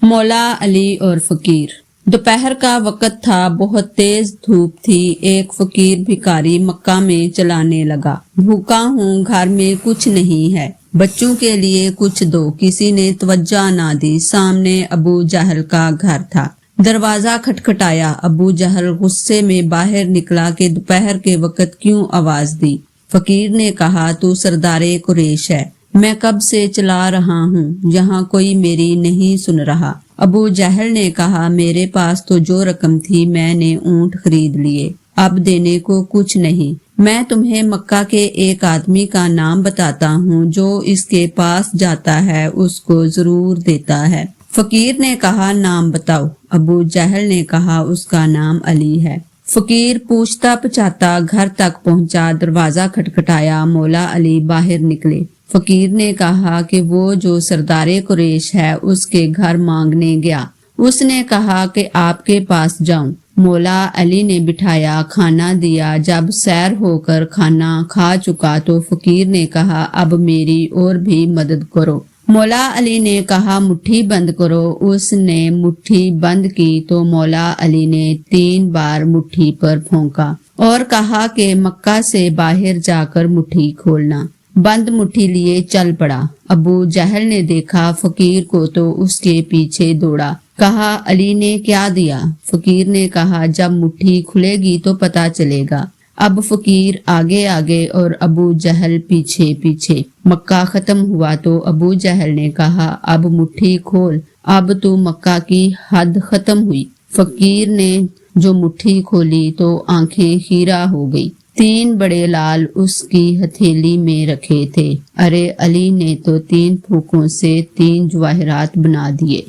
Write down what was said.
مولا علی اور فقیر۔ دوپہر کا وقت تھا، بہت تیز دھوپ تھی۔ ایک فقیر بھکاری مکہ میں چلانے لگا، بھوکا ہوں، گھر میں کچھ نہیں ہے، بچوں کے لیے کچھ دو۔ کسی نے توجہ نہ دی، سامنے ابو جہل کا گھر تھا۔ دروازہ کھٹکھٹایا، ابو جہل غصے میں باہر نکلا کہ دوپہر کے وقت کیوں آواز دی۔ فقیر نے کہا، تو سردار قریش ہے، میں کب سے چلا رہا ہوں، یہاں کوئی میری نہیں سن رہا۔ ابو جہل نے کہا، میرے پاس تو جو رقم تھی میں نے اونٹ خرید لیے، اب دینے کو کچھ نہیں۔ میں تمہیں مکہ کے ایک آدمی کا نام بتاتا ہوں، جو اس کے پاس جاتا ہے اس کو ضرور دیتا ہے۔ فقیر نے کہا، نام بتاؤ۔ ابو جہل نے کہا، اس کا نام علی ہے۔ فقیر پوچھتا پچھاتا گھر تک پہنچا، دروازہ کھٹکھٹایا، مولا علی باہر نکلے۔ فقیر نے کہا کہ وہ جو سردار قریش ہے اس کے گھر مانگنے گیا، اس نے کہا کہ آپ کے پاس جاؤں۔ مولا علی نے بٹھایا، کھانا دیا۔ جب سیر ہو کر کھانا کھا چکا تو فقیر نے کہا، اب میری اور بھی مدد کرو۔ مولا علی نے کہا، مٹھی بند کرو۔ اس نے مٹھی بند کی تو مولا علی نے 3 بار مٹھی پر پھونکا اور کہا کہ مکہ سے باہر جا کر مٹھی کھولنا۔ بند مٹھی لیے چل پڑا۔ ابو جہل نے دیکھا فقیر کو تو اس کے پیچھے دوڑا، کہا، علی نے کیا دیا؟ فقیر نے کہا، جب مٹھی کھلے گی تو پتہ چلے گا۔ اب فقیر آگے آگے اور ابو جہل پیچھے پیچھے۔ مکہ ختم ہوا تو ابو جہل نے کہا، اب مٹھی کھول، اب تو مکہ کی حد ختم ہوئی۔ فقیر نے جو مٹھی کھولی تو آنکھیں خیرہ ہو گئی۔ 3 بڑے لال اس کی ہتھیلی میں رکھے تھے۔ ارے علی نے تو 3 پھونکوں سے 3 جواہرات بنا دیے۔